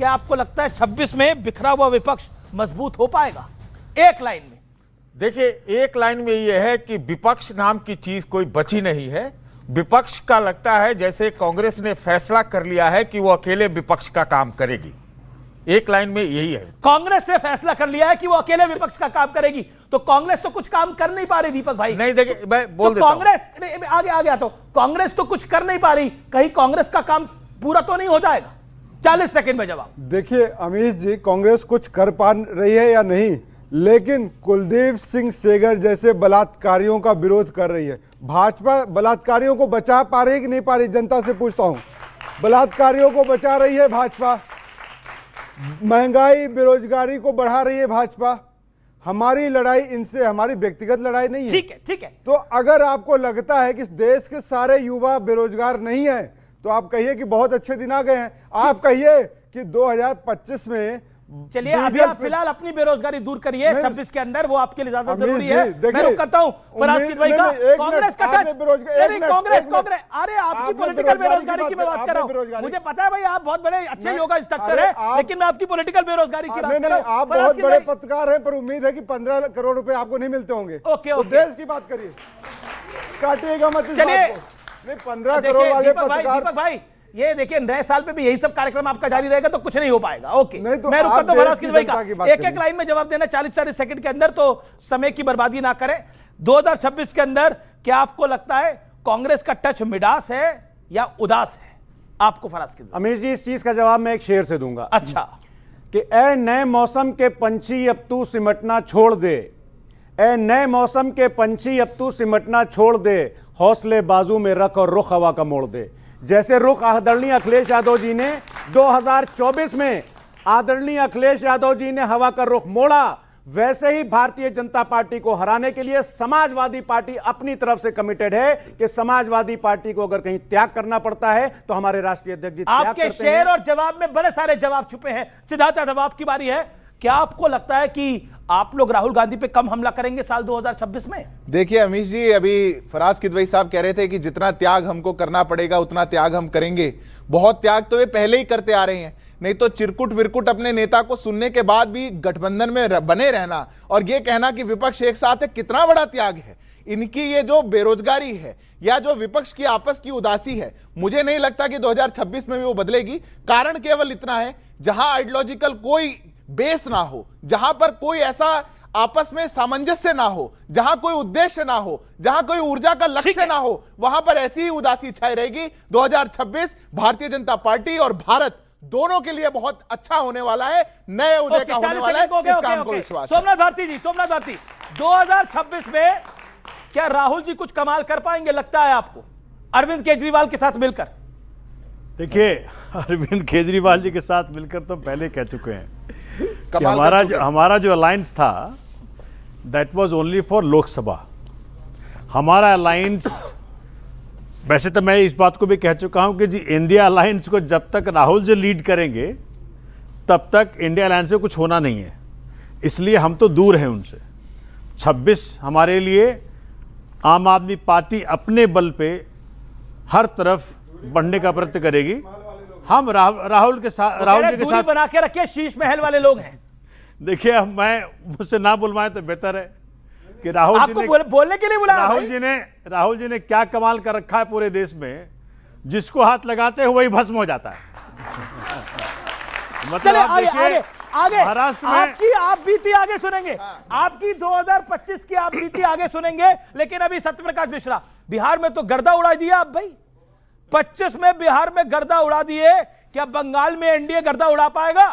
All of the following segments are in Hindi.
क्या आपको लगता है 26 में बिखरा हुआ विपक्ष मजबूत हो पाएगा? एक लाइन में देखिए, एक लाइन में यह है कि विपक्ष नाम की चीज कोई बची नहीं है। विपक्ष का लगता है जैसे कांग्रेस ने फैसला कर लिया है कि वो अकेले विपक्ष का काम करेगी। एक लाइन में यही है। कांग्रेस ने फैसला कर लिया है कि वो अकेले विपक्ष का काम करेगी, तो कांग्रेस तो कुछ काम कर नहीं पा रही। दीपक भाई नहीं, देखिए मैं बोल देता हूं। कांग्रेस आगे आ गया तो कांग्रेस तो कुछ कर नहीं पा रही, कहीं कांग्रेस का काम पूरा तो नहीं हो जाएगा? 40 सेकंड में जवाब। देखिए अमीश जी, कांग्रेस कुछ कर पा रही है या नहीं, लेकिन कुलदीप सिंह सेंगर जैसे बलात्कारियों का विरोध कर रही है। भाजपा बलात्कारियों को बचा पा रही है कि नहीं पा रही? जनता से पूछता हूं। बलात्कारियों को बचा रही है भाजपा, महंगाई बेरोजगारी को बढ़ा रही है भाजपा। हमारी लड़ाई इनसे, हमारी व्यक्तिगत लड़ाई नहीं है। ठीक है, ठीक है। तो अगर आपको लगता है कि देश के सारे युवा बेरोजगार नहीं है, तो आप कहिए कि बहुत अच्छे दिन आ गए हैं। आप कहिए कि 2025 में चलिए अभी आप फिलहाल अपनी बेरोजगारी दूर करिए 26 के अंदर, वो आपके लिए ज्यादा जरूरी है। मैं रुक करता हूं फराज किदवई का। कांग्रेस का टच, कांग्रेस अरे आपकी पॉलिटिकल बेरोजगारी की मैं बात कर रहा हूं। मुझे पता है भाई आप बहुत बड़े अच्छे योगा इंस्ट्रक्टर हैं, लेकिन मैं आपकी पॉलिटिकल बेरोजगारी की बात कर रहा हूं। आप बहुत बड़े पत्रकार हैं, पर उम्मीद है कि 15 करोड़ रुपए आपको नहीं मिलते होंगे। ओके, देश की बात करिए, काटिएगा मत इस बात को। नहीं, 15 करोड़ वाले पत्रकार। दीपक भाई ये देखिए, नए साल पे भी यही सब कार्यक्रम आपका जारी रहेगा तो कुछ नहीं हो पाएगा। ओके, नहीं तो मैं रुका तो फराज किदवई का एक लाइन में जवाब देना 40-40 सेकंड के अंदर, तो समय की बर्बादी ना करें। 2026 के अंदर क्या आपको लगता है कांग्रेस का टच मिडास है या उदास है? आपको फराज किदवई। अमीर जी, इस चीज का जवाब मैं एक शेर से दूंगा। अच्छा, कि ए नए मौसम के पंछी अब तू सिमटना छोड़ दे, ए नए मौसम के पंछी अब तू सिमटना छोड़ दे, हौसले बाजू में रख और रुख हवा का मोड़ दे। जैसे रुख आदरणीय अखिलेश यादव जी ने 2024 में आदरणीय अखिलेश यादव जी ने हवा का रुख मोड़ा, वैसे ही भारतीय जनता पार्टी को हराने के लिए समाजवादी पार्टी अपनी तरफ से कमिटेड है कि समाजवादी पार्टी को अगर कहीं त्याग करना पड़ता है तो हमारे राष्ट्रीय अध्यक्ष जी त्याग आपके करते हैं। शेर और जवाब में बड़े सारे जवाब छुपे हैं। सिद्धार्थ यादव आपकी बारी है। क्या आपको लगता है कि आप लोग राहुल गांधी पे कम हमला करेंगे साल 2026 में? देखिए अमीश जी, अभी फराज किदवई साहब कह रहे थे कि जितना त्याग हमको करना पड़ेगा उतना त्याग हम करेंगे। बहुत त्याग तो वे पहले ही करते आ रहे हैं, नहीं तो चिरकुट विरकुट अपने नेता को सुनने के बाद भी गठबंधन में बने रहना और ये कहना कि विपक्ष एक साथ है, कितना बड़ा त्याग है। इनकी ये जो बेरोजगारी है या जो विपक्ष की आपस की उदासी है, मुझे नहीं लगता कि 2026 में भी वो बदलेगी। कारण केवल इतना है, जहां आइडियोलॉजिकल कोई बेस ना हो, जहां पर कोई ऐसा आपस में सामंजस्य ना हो, जहां कोई उद्देश्य ना हो, जहां कोई ऊर्जा का लक्ष्य ना हो, वहां पर ऐसी ही उदासी छाई रहेगी। 2026 भारतीय जनता पार्टी और भारत दोनों के लिए बहुत अच्छा होने वाला है, नए उदय का होने वाला है, इस काम को विश्वास है। सोमनाथ भारती जी, सोमनाथ भारती, 2026 में क्या राहुल जी कुछ कमाल कर पाएंगे लगता है आपको अरविंद केजरीवाल के साथ मिलकर? देखिए, अरविंद केजरीवाल जी के साथ मिलकर तो पहले कह चुके हैं कि हमारा जो अलायंस था that was only for Lok Sabha. हमारा अलायंस, वैसे तो मैं इस बात को भी कह चुका हूं कि जी इंडिया अलायंस को जब तक राहुल जी लीड करेंगे तब तक इंडिया अलायंस से कुछ होना नहीं है, इसलिए हम तो दूर हैं उनसे। 26 हमारे लिए आम आदमी पार्टी अपने बल पे हर तरफ बढ़ने का प्रयत्न करेगी। हम राहुल के साथ, राहुल जी के साथ बना के रखिए, शीश महल वाले लोग हैं। देखिए, मैं मुझसे ना बुलवाएं तो बेहतर है कि राहुल जी ने बोलने के लिए बुलाया। राहुल जी ने क्या कमाल कर रखा है पूरे देश में, जिसको हाथ लगाते हैं वही भस्म हो जाता है। मतलब आगे आपकी आप बीती आगे सुनेंगे, आपकी 2025 की आप बीती आगे सुनेंगे, लेकिन अभी सत्यप्रकाश मिश्रा, बिहार में तो गर्दा उड़ा दिया आप भाई। 25 में बिहार में गर्दा उड़ा दिए, क्या बंगाल में एनडीए गर्दा उड़ा पाएगा?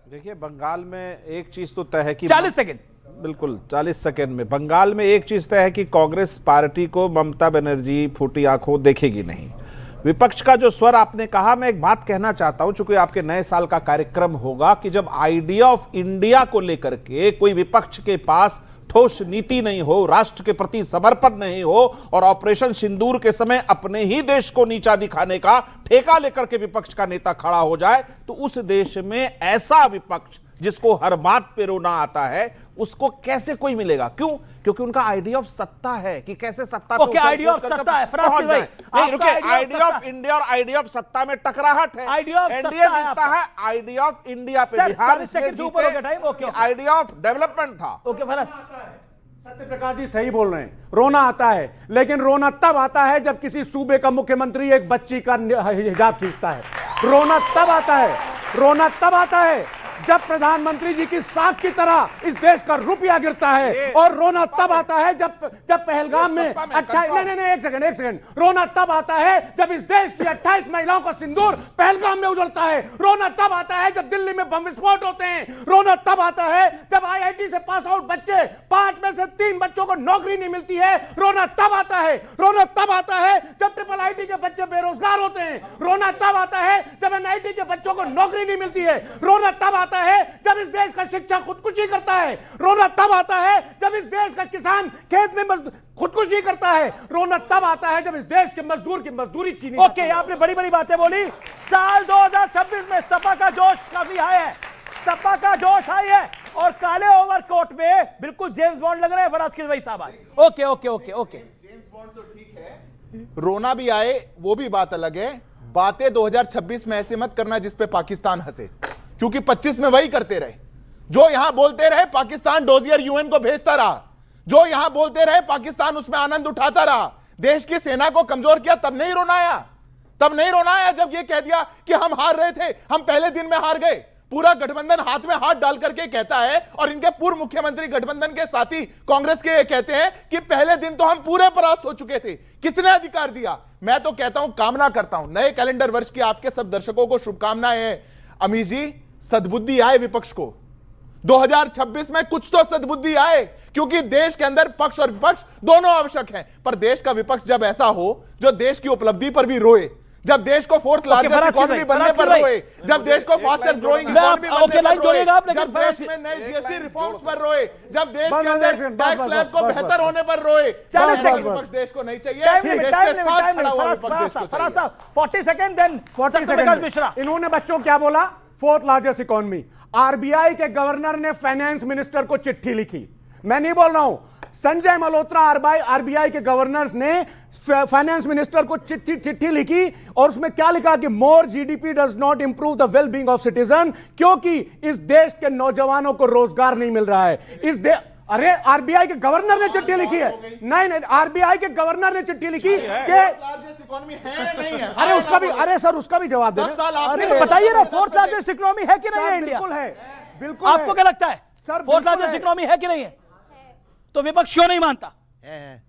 देखिए, बंगाल में एक चीज तो तय है कि 40 सेकंड, बिल्कुल 40 सेकंड में बंगाल में एक चीज तय है कि कांग्रेस पार्टी को ममता बनर्जी फूटी आंखों देखेगी नहीं। विपक्ष का जो स्वर आपने कहा, मैं एक बात कहना चाहता हूं, चूंकि आपके नए साल का कार्यक्रम होगा, कि जब आइडिया ऑफ इंडिया को लेकर के कोई विपक्ष के पास ठोस नीति नहीं हो, राष्ट्र के प्रति समर्पण नहीं हो और ऑपरेशन सिंदूर के समय अपने ही देश को नीचा दिखाने का ठेका लेकर के विपक्ष का नेता खड़ा हो जाए, तो उस देश में ऐसा विपक्ष जिसको हर बात पे रोना आता है, उसको कैसे कोई मिलेगा? क्यों? क्योंकि उनका आइडिया ऑफ सत्ता है कि कैसे सत्ता ओके, आइडिया ऑफ सत्ता है। फराज भाई, नहीं रुके, आपका आइडिया ऑफ इंडिया और आइडिया ऑफ सत्ता में टकराहट है। आइडिया ऑफ एनडीए सत्ता है जीतता आपका। है आइडिया ऑफ इंडिया पे। सर, बिहार 40 सेकंड से ऊपर हो गया time. Okay, idea of development था। ओके फराज, सत्यप्रकाश जी सही बोल रहे हैं, रोना आता है, लेकिन रोना तब आता है जब किसी सूबे का मुख्यमंत्री एक बच्ची का हिजाब खींचता है। रोना तब आता है, रोना तब आता है जब प्रधानमंत्री जी की साख की तरह इस देश का रुपया गिरता है, और रोना तब आता है जब पहलगाम में 28 नहीं एक सेकंड, रोना तब आता है जब इस देश की 28 महिलाओं का सिंदूर पहलगाम में उजलता है। रोना तब आता है जब दिल्ली में बम विस्फोट होते हैं। रोना तब आता है जब IIT से पास आउट बच्चे 5 में से 3 बच्चों को नौकरी नहीं मिलती है। रोना तब आता है, रोना तब आता है जब IIIT के बच्चे बेरोजगार होते हैं। रोना तब आता है जब NIT के बच्चों को नौकरी नहीं मिलती है। रोना तब आता है जब इस देश का शिक्षा खुदकुशी करता है। रोना तब आता है जब इस देश का किसान खेत में खुदकुशी करता है। रोना तब आता है जब इस देश के मजदूर की मजदूरी छीनी। ओके, आपने बड़ी बड़ी बातें बोली। साल 2026 में सपा का जोश काफी हाई है, सपा का जोश हाई है, और काले ओवरकोट में बिल्कुल जेम्स बॉन्ड लग रहे हैं फराज किदवई साहब आज। Okay okay okay okay, James bond तो ठीक है, रोना भी आए वो भी बात अलग है। बातें 2026 में ऐसे मत करना जिस पे पाकिस्तान हंसे, क्योंकि 25 में वही करते रहे। जो यहां बोलते रहे पाकिस्तान डोजियर यूएन को भेजता रहा, जो यहां बोलते रहे पाकिस्तान उसमें आनंद उठाता रहा, देश की सेना को कमजोर किया, तब नहीं रोना आया। तब नहीं रोना आया जब यह कह दिया कि हम हार रहे थे, हम पहले दिन में हार गए। पूरा गठबंधन हाथ में हाथ डाल करके कहता है, और इनके पूर्व मुख्यमंत्री गठबंधन के साथी कांग्रेस के कहते हैं कि पहले दिन तो हम पूरे परास्त हो चुके थे। किसने अधिकार दिया? मैं तो कहता हूं, कामना करता हूं नए कैलेंडर वर्ष की आपके सब दर्शकों को शुभकामनाएं हैं। अमीश जी, सद्बुद्धि आए विपक्ष को 2026 में, कुछ तो सद्बुद्धि आए, क्योंकि देश के अंदर पक्ष और विपक्ष दोनों आवश्यक हैं। पर देश का विपक्ष जब ऐसा हो जो देश की उपलब्धि पर भी रोए, जब देश को फोर्थ लार्जेस्ट इकोनॉमी बनने पर रोए, जब देश को फास्टर ग्रोइंग इकोनॉमी बनने पर रोए, जब देश में नए जीएसटी रिफॉर्म्स पर रोए, जब देश के अंदर टैक्स स्लैब को बेहतर होने पर रोए, विपक्ष देश को नहीं चाहिए। देश के साथ खड़ा हुआ विपक्ष देश को चाहिए। 40 सेकंड, देन 40 सेकंड मिश्रा। इन्होंने बच्चों क्या बोला? Fourth largest economy. आरबीआई के गवर्नर ने फाइनेंस मिनिस्टर को चिट्ठी लिखी, मैं नहीं बोल रहा हूं, संजय मल्होत्रा आरबीआई के गवर्नर ने फाइनेंस मिनिस्टर को चिट्ठी लिखी, और उसमें क्या लिखा कि more GDP does not improve the well being of citizen, क्योंकि इस देश के नौजवानों को रोजगार नहीं मिल रहा है। अरे आरबीआई के गवर्नर ने चिट्ठी लिखी है, नहीं आरबीआई के गवर्नर ने चिट्ठी लिखी कि इकोनॉमी है नहीं है। अरे उसका भी, अरे सर उसका भी जवाब देना। 10 साल अरे बताइए ना, फोर्थ लार्जेस्ट इकोनॉमी है कि नहीं है इंडिया? बिल्कुल है, बिल्कुल। आपको क्या लगता है सर, फोर्थ लार्जेस्ट इकोनॉमी है कि नहीं है? तो विपक्ष क्यों नहीं मानता?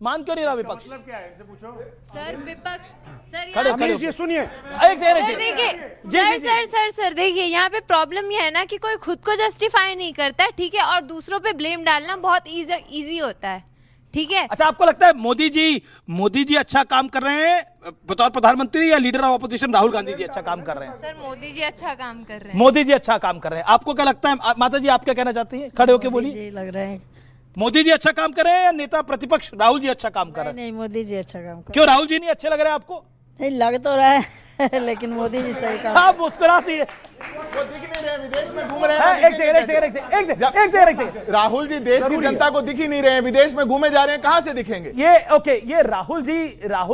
मान क्यों नहीं रहा विपक्ष? सर विपक्ष, सर खड़े यहाँ ये सुनिए, सर देखिए, यहाँ पे प्रॉब्लम ये है ना कि कोई खुद को जस्टिफाई नहीं करता है, ठीक है, और दूसरों पे ब्लेम डालना बहुत इजी होता है, ठीक है। अच्छा, आपको लगता है मोदी जी अच्छा काम कर रहे हैं बतौर प्रधानमंत्री, या leader of opposition Rahul Gandhi ji अच्छा काम कर रहे हैं? सर मोदी जी अच्छा काम कर रहे हैं। मोदी जी अच्छा काम कर रहे हैं। आपको क्या लगता है माता जी, आप क्या कहना चाहती हैं? खड़े होके बोलिए। लग रहा है मोदी जी अच्छा काम कर रहे हैं, या नेता प्रतिपक्ष राहुल जी अच्छा काम कर रहे हैं? नहीं, मोदी जी अच्छा काम कर। क्यों राहुल जी नहीं अच्छे लग रहे हैं आपको? नहीं लग तो रहा है लेकिन मोदी जी सही काम। आप मुस्कुराती है। वो दिख नहीं रहे, विदेश में घूम रहे हैं। एक सेकंड, राहुल जी देश की जनता को दिख ही नहीं रहे हैं, विदेश में घूमे जा रहे हैं, कहां से दिखेंगे? ये राहुल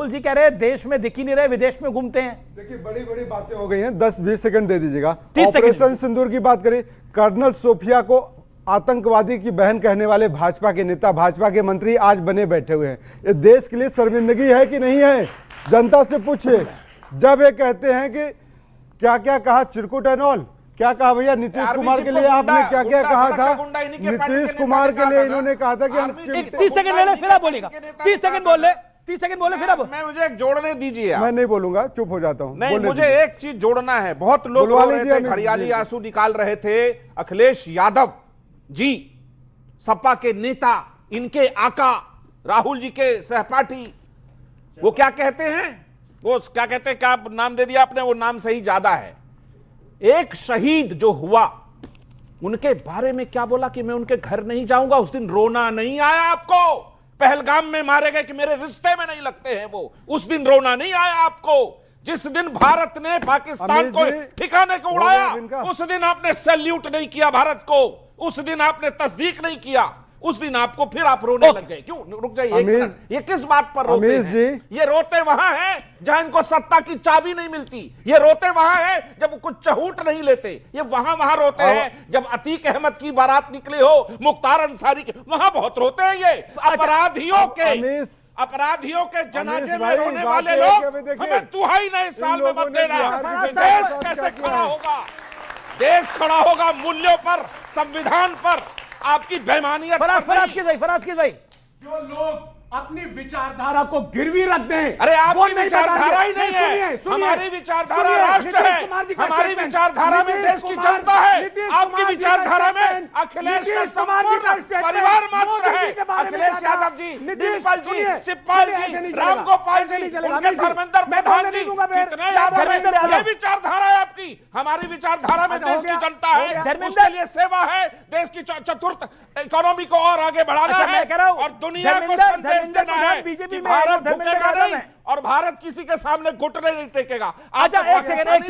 जी कह रहे हैं देश में दिख ही नहीं रहे, विदेश में घूमते हैं। देखिए, बड़ी बड़ी बातें हो गई हैं, 10-20 सेकंड दे दीजिएगा। 30 सेकंड। ऑपरेशन सिंदूर की बात करें, कर्नल सोफिया को आतंकवादी की बहन कहने वाले भाजपा के नेता, भाजपा के मंत्री आज बने बैठे हुए हैं। ये देश के लिए शर्मिंदगी है कि नहीं है? जनता से पूछे। जब ये कहते हैं कि क्या क्या कहा चिरकुट एंड ऑल, क्या कहा भैया नीतीश कुमार के लिए आपने क्या क्या कहा था? नीतीश कुमार के लिए इन्होंने कहा था कि हम 30 सेकंड ले ले, फिर आप बोलेगा। 30 सेकंड बोल ले, 30 सेकंड बोले, फिर अब मैं मुझे एक जोड़ने दीजिए। मैं नहीं बोलूंगा, चुप हो जाता हूं। नहीं, मुझे एक चीज जोड़ना है। बहुत लोग रो रहे थे, घड़ियाली आंसू निकाल रहे थे। अखिलेश यादव जी, सपा के नेता, इनके आका राहुल जी के सहपाठी, वो क्या कहते हैं? वो क्या कहते हैं? क्या नाम दे दिया आपने? वो नाम सही ज्यादा है। एक शहीद जो हुआ, उनके बारे में क्या बोला कि मैं उनके घर नहीं जाऊंगा। उस दिन रोना नहीं आया आपको? पहलगाम में मारे गए कि मेरे रिश्ते में नहीं लगते हैं वो, उस दिन रोना नहीं आया आपको? जिस दिन भारत ने पाकिस्तान को ठिकाने को उड़ाया, उस दिन आपने सैल्यूट नहीं किया भारत को, उस दिन आपने तस्दीक नहीं किया। उस दिन आपको फिर आप रोने लग गए। क्यों? रुक जाइए एक अमीर- मिनट। ये किस बात पर रोते अमीर हैं? जी। ये रोते वहां हैं जहां इनको सत्ता की चाबी नहीं मिलती। ये रोते वहां हैं जब वो कुछ चहूट नहीं लेते। ये वहां रोते हैं जब अतीक अहमद की बारात निकली हो, मुख्तार अंसारी के, वहां बहुत रोते हैं। ये अपराधियों के जनाजे में रोने वाले लोग हमें दुहाई नए साल में मत देना। देश कैसे खड़ा होगा? देश खड़ा होगा मूल्यों पर, संविधान पर, आपकी बेईमानियत पर नहीं। फराज की भाई जो लोग अपनी विचारधारा को गिरवी रख दें, अरे वो आपकी नहीं विचारधारा ही बताएंगे। नहीं है। सुनिए, हमारी विचारधारा सुनिए, राष्ट्र नीतीश है। कुमार जी का हमारी स्टेटमेंट, विचारधारा में नीतीश देश की कुमार- जनता है। नीतीश आपकी कुमार जी का विचारधारा में स्टेटमेंट, अखिलेश का नीतीश कुमार जी का संपूर्ण स्टेटमेंट, परिवार मात्र मोदी जी है। के बारे में अखिलेश कहा। यादव जी, नीतीश, डिम्पल जी, सुनिए, सिप्पाल ऐसे जी, नहीं चलेगा, रामगोपाल ऐसे जी, नहीं चलेगा। उनके अमित जी, धर्मेंद्र मैं प्रधान बोलने जी, नहीं दूंगा फिर। कितने यादव धर्मेंद्र हैं? यादव। ये विचारधारा है आपकी। हमारी विचारधारा में अच्छा, हो देश की गया, जनता हो है। गया। धर्मेंद्र- उसके लिए सेवा है, देश की चतुर्थ इकोनॉमी को और आगे बढ़ाना अच्छा, है मैं कह रहा हूं, और दुनिया को धर्मेंद्र- संदेश धर्मेंद्र देना प्रधान है बीजेपी कि में है, भारत धर्मेंद्र झुकेगा यादव नहीं है। और भारत किसी के सामने घुटने नहीं टेकेगा। अच्छा, एक सेकंड,